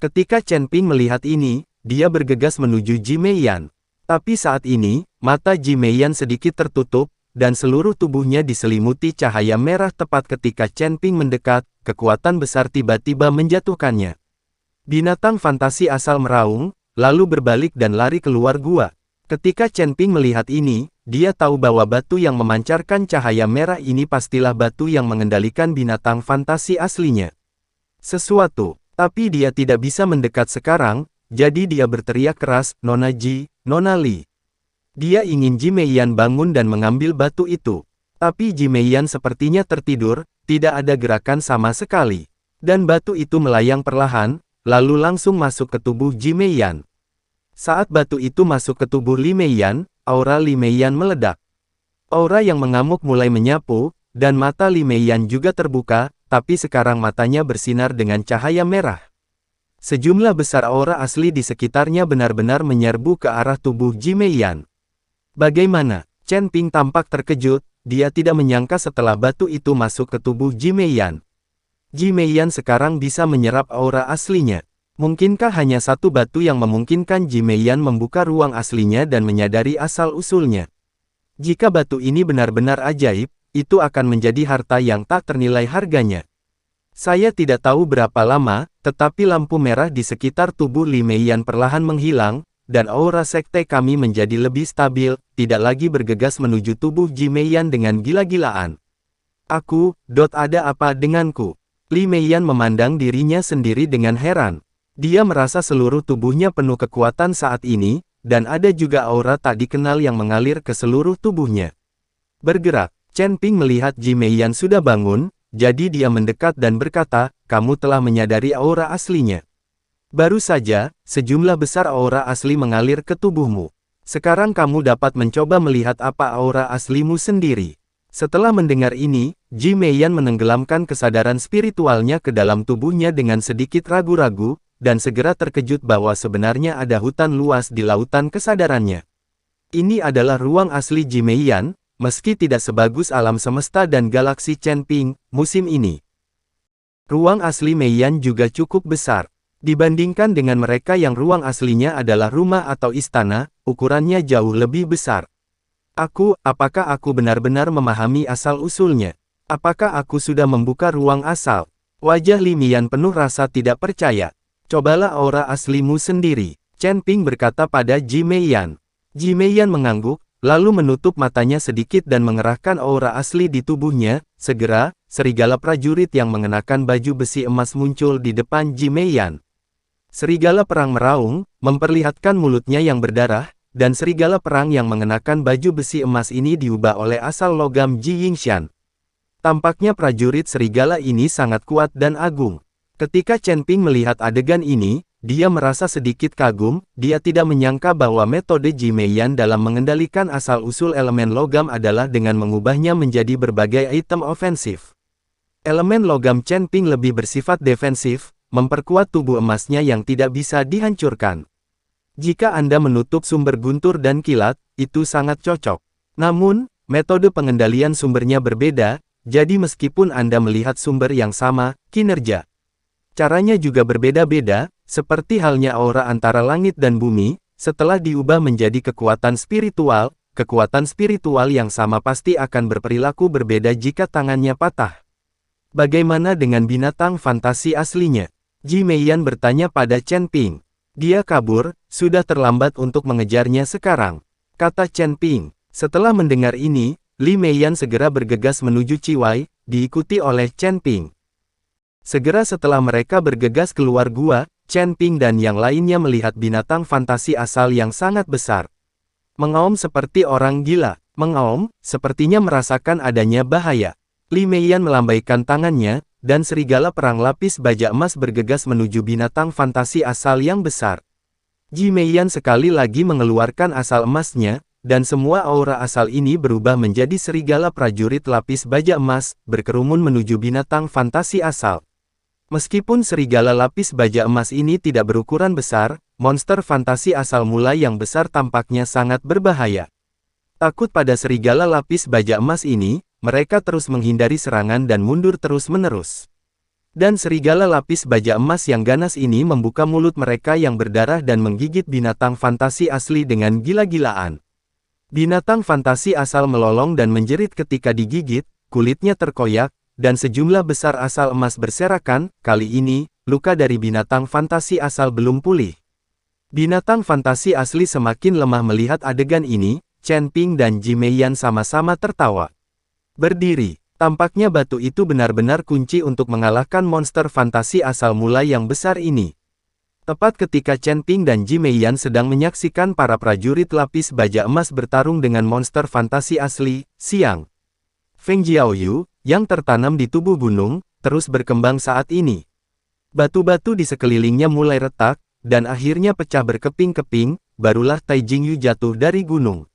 Ketika Chen Ping melihat ini, dia bergegas menuju Ji Meiyan. Tapi saat ini, mata Ji Meiyan sedikit tertutup, dan seluruh tubuhnya diselimuti cahaya merah tepat ketika Chen Ping mendekat, kekuatan besar tiba-tiba menjatuhkannya. Binatang fantasi asal meraung, lalu berbalik dan lari keluar gua. Ketika Chen Ping melihat ini, dia tahu bahwa batu yang memancarkan cahaya merah ini pastilah batu yang mengendalikan binatang fantasi aslinya. Tapi dia tidak bisa mendekat sekarang, jadi dia berteriak keras, "Nona Ji, Nona Li." Dia ingin Ji Meiyan bangun dan mengambil batu itu. Tapi Ji Meiyan sepertinya tertidur, tidak ada gerakan sama sekali. Dan batu itu melayang perlahan, lalu langsung masuk ke tubuh Ji Meiyan. Saat batu itu masuk ke tubuh Li Meiyan, aura Li Meiyan meledak. Aura yang mengamuk mulai menyapu, dan mata Li Meiyan juga terbuka, tapi sekarang matanya bersinar dengan cahaya merah. Sejumlah besar aura asli di sekitarnya benar-benar menyerbu ke arah tubuh Ji Meiyan. Bagaimana? Chen Ping tampak terkejut, dia tidak menyangka setelah batu itu masuk ke tubuh Ji Meiyan. Ji Meiyan sekarang bisa menyerap aura aslinya. Mungkinkah hanya satu batu yang memungkinkan Ji Meiyan membuka ruang aslinya dan menyadari asal-usulnya? Jika batu ini benar-benar ajaib, itu akan menjadi harta yang tak ternilai harganya. Saya tidak tahu berapa lama, tetapi lampu merah di sekitar tubuh Li Meiyan perlahan menghilang, dan aura sekte kami menjadi lebih stabil, tidak lagi bergegas menuju tubuh Ji Meiyan dengan gila-gilaan. Ada apa denganku? Li Meiyan memandang dirinya sendiri dengan heran. Dia merasa seluruh tubuhnya penuh kekuatan saat ini, dan ada juga aura tak dikenal yang mengalir ke seluruh tubuhnya. Bergerak, Chen Ping melihat Ji Meiyan sudah bangun, jadi dia mendekat dan berkata, "Kamu telah menyadari aura aslinya." Baru saja, sejumlah besar aura asli mengalir ke tubuhmu. Sekarang kamu dapat mencoba melihat apa aura aslimu sendiri. Setelah mendengar ini, Ji Meiyan menenggelamkan kesadaran spiritualnya ke dalam tubuhnya dengan sedikit ragu-ragu, dan segera terkejut bahwa sebenarnya ada hutan luas di lautan kesadarannya. Ini adalah ruang asli Ji Meiyan, meski tidak sebagus alam semesta dan galaksi Chen Ping, musim ini. Ruang asli Meiyan juga cukup besar. Dibandingkan dengan mereka yang ruang aslinya adalah rumah atau istana, ukurannya jauh lebih besar. Apakah aku benar-benar memahami asal-usulnya? Apakah aku sudah membuka ruang asal? Wajah Li Meiyan penuh rasa tidak percaya. Cobalah aura aslimu sendiri, Chen Ping berkata pada Ji Meiyan. Ji Meiyan mengangguk, lalu menutup matanya sedikit dan mengerahkan aura asli di tubuhnya. Segera, serigala prajurit yang mengenakan baju besi emas muncul di depan Ji Meiyan. Serigala perang meraung, memperlihatkan mulutnya yang berdarah, dan serigala perang yang mengenakan baju besi emas ini diubah oleh asal logam Ji Yingshan. Tampaknya prajurit serigala ini sangat kuat dan agung. Ketika Chen Ping melihat adegan ini, dia merasa sedikit kagum, dia tidak menyangka bahwa metode Ji Meiyan dalam mengendalikan asal-usul elemen logam adalah dengan mengubahnya menjadi berbagai item ofensif. Elemen logam Chen Ping lebih bersifat defensif, memperkuat tubuh emasnya yang tidak bisa dihancurkan. Jika Anda menutup sumber guntur dan kilat, itu sangat cocok. Namun, metode pengendalian sumbernya berbeda, jadi meskipun Anda melihat sumber yang sama, kinerja caranya juga berbeda-beda, seperti halnya aura antara langit dan bumi, setelah diubah menjadi kekuatan spiritual yang sama pasti akan berperilaku berbeda jika tangannya patah. Bagaimana dengan binatang fantasi aslinya? Ji Meiyan bertanya pada Chen Ping. Dia kabur, sudah terlambat untuk mengejarnya sekarang, kata Chen Ping. Setelah mendengar ini, Li Meiyan segera bergegas menuju Ciwai, diikuti oleh Chen Ping. Segera setelah mereka bergegas keluar gua, Chen Ping dan yang lainnya melihat binatang fantasi asal yang sangat besar. Mengaum seperti orang gila, mengaum, sepertinya merasakan adanya bahaya. Li Meiyan melambaikan tangannya, dan serigala perang lapis baja emas bergegas menuju binatang fantasi asal yang besar. Ji Meiyan sekali lagi mengeluarkan asal emasnya, dan semua aura asal ini berubah menjadi serigala prajurit lapis baja emas, berkerumun menuju binatang fantasi asal. Meskipun serigala lapis baja emas ini tidak berukuran besar, monster fantasi asal mulai yang besar tampaknya sangat berbahaya. Takut pada serigala lapis baja emas ini, mereka terus menghindari serangan dan mundur terus-menerus. Dan serigala lapis baja emas yang ganas ini membuka mulut mereka yang berdarah dan menggigit binatang fantasi asli dengan gila-gilaan. Binatang fantasi asal melolong dan menjerit ketika digigit, kulitnya terkoyak, dan sejumlah besar asal emas berserakan. Kali ini, luka dari binatang fantasi asal belum pulih. Binatang fantasi asli semakin lemah melihat adegan ini. Chen Ping dan Ji Meiyan sama-sama tertawa. Berdiri. Tampaknya batu itu benar-benar kunci untuk mengalahkan monster fantasi asal mula yang besar ini. Tepat ketika Chen Ping dan Ji Meiyan sedang menyaksikan para prajurit lapis baja emas bertarung dengan monster fantasi asli, Xiang Feng Jiaoyu, yang tertanam di tubuh gunung, terus berkembang saat ini. Batu-batu di sekelilingnya mulai retak, dan akhirnya pecah berkeping-keping, barulah Tai Jingyu jatuh dari gunung.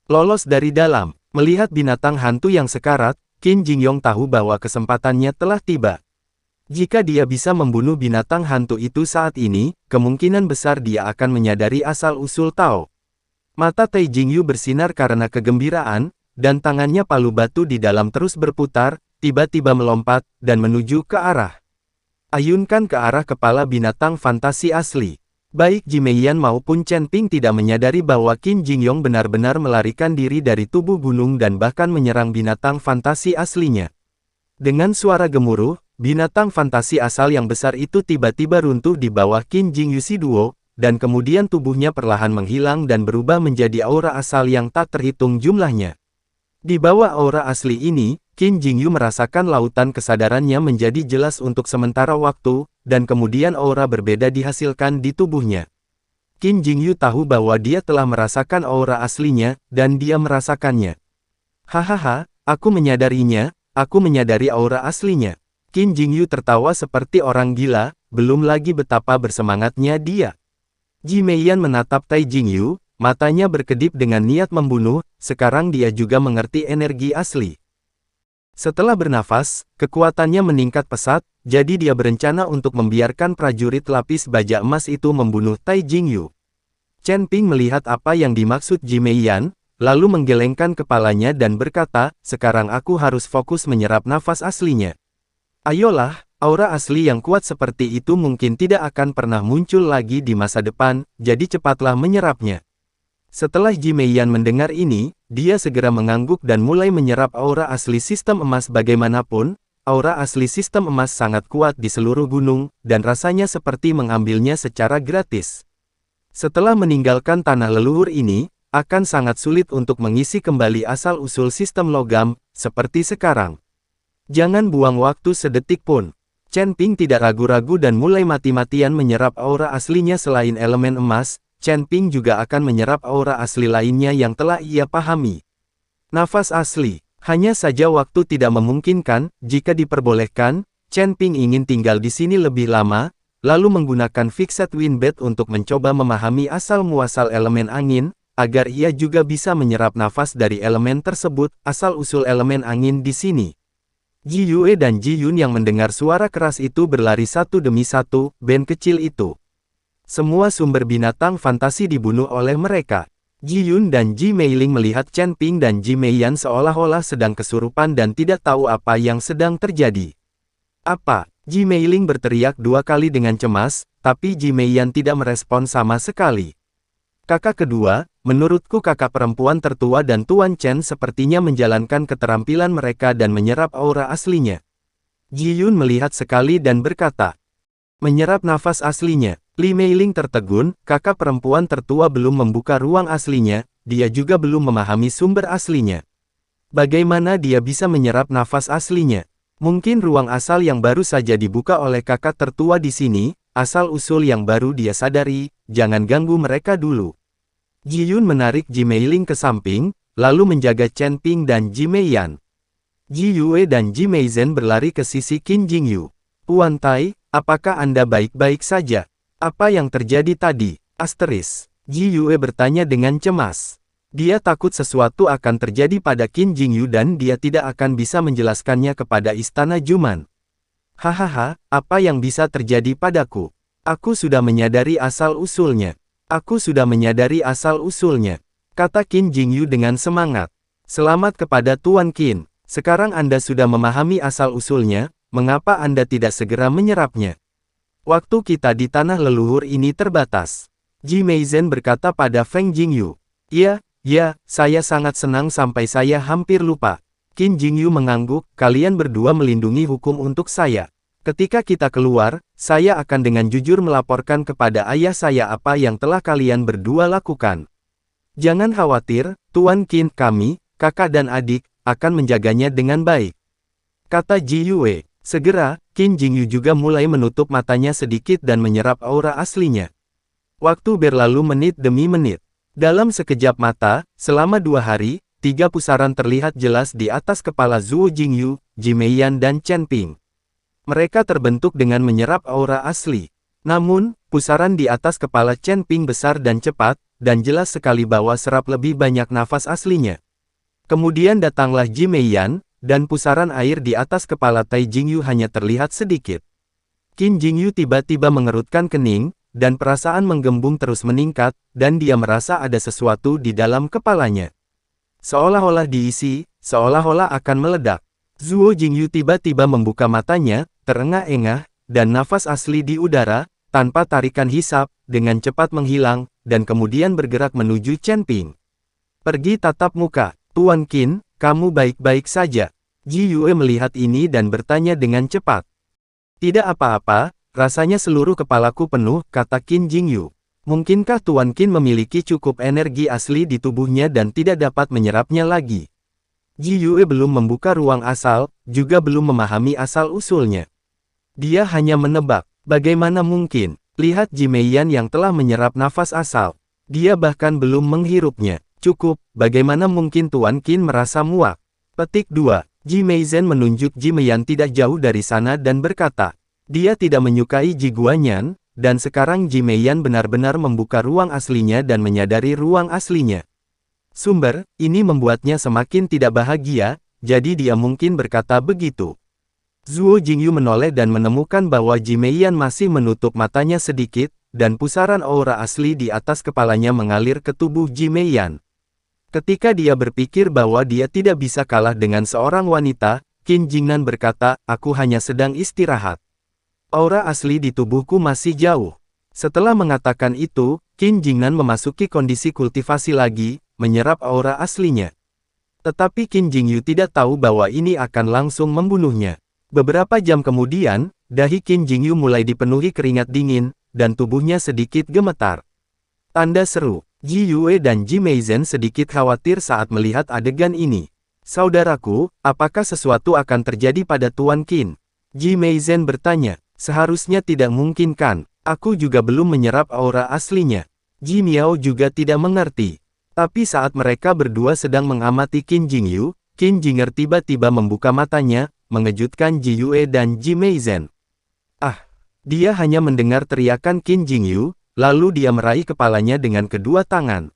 Lolos dari dalam, melihat binatang hantu yang sekarat, Qin Jingyong tahu bahwa kesempatannya telah tiba. Jika dia bisa membunuh binatang hantu itu saat ini, kemungkinan besar dia akan menyadari asal-usul Tao. Mata Tai Jingyu bersinar karena kegembiraan, dan tangannya palu batu di dalam terus berputar, tiba-tiba melompat, dan menuju ke arah. Ayunkan ke arah kepala binatang fantasi asli. Baik Ji Meiyan maupun Chen Ping tidak menyadari bahwa Qin Jingyong benar-benar melarikan diri dari tubuh gunung dan bahkan menyerang binatang fantasi aslinya. Dengan suara gemuruh, binatang fantasi asal yang besar itu tiba-tiba runtuh di bawah Qin Jingyu si Duo, dan kemudian tubuhnya perlahan menghilang dan berubah menjadi aura asal yang tak terhitung jumlahnya. Di bawah aura asli ini, Qin Jingyu merasakan lautan kesadarannya menjadi jelas untuk sementara waktu, dan kemudian aura berbeda dihasilkan di tubuhnya. Qin Jingyu tahu bahwa dia telah merasakan aura aslinya, dan dia merasakannya. Hahaha, aku menyadarinya, aku menyadari aura aslinya. Qin Jingyu tertawa seperti orang gila, belum lagi betapa bersemangatnya dia. Ji Meiyan menatap Tai Jingyu, matanya berkedip dengan niat membunuh, sekarang dia juga mengerti energi asli. Setelah bernafas, kekuatannya meningkat pesat, jadi dia berencana untuk membiarkan prajurit lapis baja emas itu membunuh Tai Jingyu. Chen Ping melihat apa yang dimaksud Ji Meiyan, lalu menggelengkan kepalanya dan berkata, sekarang aku harus fokus menyerap nafas aslinya. Ayolah, aura asli yang kuat seperti itu mungkin tidak akan pernah muncul lagi di masa depan, jadi cepatlah menyerapnya. Setelah Ji Meiyan mendengar ini, dia segera mengangguk dan mulai menyerap aura asli sistem emas. Bagaimanapun, aura asli sistem emas sangat kuat di seluruh gunung, dan rasanya seperti mengambilnya secara gratis. Setelah meninggalkan tanah leluhur ini, akan sangat sulit untuk mengisi kembali asal-usul sistem logam, seperti sekarang. Jangan buang waktu sedetik pun. Chen Ping tidak ragu-ragu dan mulai mati-matian menyerap aura aslinya. Selain elemen emas, Chen Ping juga akan menyerap aura asli lainnya yang telah ia pahami. Nafas asli. Hanya saja waktu tidak memungkinkan. Jika diperbolehkan, Chen Ping ingin tinggal di sini lebih lama, lalu menggunakan Fixed Wind Bed untuk mencoba memahami asal-muasal elemen angin, agar ia juga bisa menyerap nafas dari elemen tersebut. Asal-usul elemen angin di sini. Ji Yue dan Ji Yun yang mendengar suara keras itu berlari satu demi satu. Band kecil itu. Semua sumber binatang fantasi dibunuh oleh mereka. Ji Yun dan Ji Meiling melihat Chen Ping dan Ji Meiyan seolah-olah sedang kesurupan dan tidak tahu apa yang sedang terjadi. Apa? Ji Meiling berteriak dua kali dengan cemas, tapi Ji Meiyan tidak merespon sama sekali. Kakak kedua, menurutku kakak perempuan tertua dan Tuan Chen sepertinya menjalankan keterampilan mereka dan menyerap aura aslinya. Ji Yun melihat sekali dan berkata, menyerap nafas aslinya. Li Meiling tertegun, kakak perempuan tertua belum membuka ruang aslinya, dia juga belum memahami sumber aslinya. Bagaimana dia bisa menyerap nafas aslinya? Mungkin ruang asal yang baru saja dibuka oleh kakak tertua di sini, asal-usul yang baru dia sadari, jangan ganggu mereka dulu. Ji Yun menarik Ji Meiling ke samping, lalu menjaga Chen Ping dan Ji Meiyan. Ji Yue dan Ji Meizhen berlari ke sisi Qin Jingyu. Tuan Tai, apakah Anda baik-baik saja? Apa yang terjadi tadi? Asteris. Ji Yue bertanya dengan cemas. Dia takut sesuatu akan terjadi pada Qin Jingyu dan dia tidak akan bisa menjelaskannya kepada Istana Juman. Hahaha, apa yang bisa terjadi padaku? Aku sudah menyadari asal-usulnya. Aku sudah menyadari asal-usulnya, kata Qin Jingyu dengan semangat. Selamat kepada Tuan Qin. Sekarang Anda sudah memahami asal-usulnya, mengapa Anda tidak segera menyerapnya? Waktu kita di tanah leluhur ini terbatas. Ji Meizhen berkata pada Feng Jingyu. Ya, saya sangat senang sampai saya hampir lupa. Qin Jingyu mengangguk, kalian berdua melindungi hukum untuk saya. Ketika kita keluar, saya akan dengan jujur melaporkan kepada ayah saya apa yang telah kalian berdua lakukan. Jangan khawatir, Tuan Qin, kami, kakak dan adik, akan menjaganya dengan baik. Kata Ji Yue. Segera, Qin Jingyu juga mulai menutup matanya sedikit dan menyerap aura aslinya. Waktu berlalu menit demi menit. Dalam sekejap mata, selama 2 hari, 3 pusaran terlihat jelas di atas kepala Zhuo Jingyu, Ji Meiyan dan Chen Ping. Mereka terbentuk dengan menyerap aura asli. Namun, pusaran di atas kepala Chen Ping besar dan cepat, dan jelas sekali bahwa serap lebih banyak nafas aslinya. Kemudian datanglah Ji Meiyan, dan pusaran air di atas kepala Tai Jingyu hanya terlihat sedikit. Qin Jingyu tiba-tiba mengerutkan kening, dan perasaan menggembung terus meningkat, dan dia merasa ada sesuatu di dalam kepalanya. Seolah-olah diisi, seolah-olah akan meledak. Zhuo Jingyu tiba-tiba membuka matanya, terengah-engah, dan nafas asli di udara, tanpa tarikan hisap, dengan cepat menghilang, dan kemudian bergerak menuju Chen Ping. Pergi tatap muka, Tuan Qin, kamu baik-baik saja. Ji Yue melihat ini dan bertanya dengan cepat. Tidak apa-apa, rasanya seluruh kepalaku penuh, kata Qin Jingyu. Mungkinkah Tuan Qin memiliki cukup energi asli di tubuhnya dan tidak dapat menyerapnya lagi? Ji Yue belum membuka ruang asal, juga belum memahami asal-usulnya. Dia hanya menebak, bagaimana mungkin? Lihat Ji Meiyan yang telah menyerap nafas asal. Dia bahkan belum menghirupnya. Cukup, bagaimana mungkin Tuan Qin merasa muak? Petik 2. Ji Meizhen menunjuk Ji Meiyan tidak jauh dari sana dan berkata, dia tidak menyukai Ji Guanyan, dan sekarang Ji Meiyan benar-benar membuka ruang aslinya dan menyadari ruang aslinya. Sumber, ini membuatnya semakin tidak bahagia, jadi dia mungkin berkata begitu. Zhuo Jingyu menoleh dan menemukan bahwa Ji Meiyan masih menutup matanya sedikit, dan pusaran aura asli di atas kepalanya mengalir ke tubuh Ji Meiyan. Ketika dia berpikir bahwa dia tidak bisa kalah dengan seorang wanita, Qin Jingnan berkata, aku hanya sedang istirahat. Aura asli di tubuhku masih jauh. Setelah mengatakan itu, Qin Jingnan memasuki kondisi kultivasi lagi, menyerap aura aslinya. Tetapi Qin Jingyu tidak tahu bahwa ini akan langsung membunuhnya. Beberapa jam kemudian, dahi Qin Jingyu mulai dipenuhi keringat dingin, dan tubuhnya sedikit gemetar. Tanda seru. Ji Yue dan Ji Meizhen sedikit khawatir saat melihat adegan ini. Saudaraku, apakah sesuatu akan terjadi pada Tuan Qin? Ji Meizhen bertanya. Seharusnya tidak mungkin kan, aku juga belum menyerap aura aslinya. Ji Miao juga tidak mengerti. Tapi saat mereka berdua sedang mengamati Qin Jingyu, Qin Jinger tiba-tiba membuka matanya, mengejutkan Ji Yue dan Ji Meizhen. Dia hanya mendengar teriakan Qin Jingyu, lalu dia meraih kepalanya dengan kedua tangan.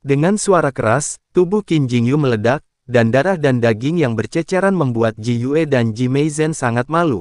Dengan suara keras, tubuh Qin Jingyu meledak, dan darah dan daging yang berceceran membuat Ji Yue dan Ji Meizhen sangat malu.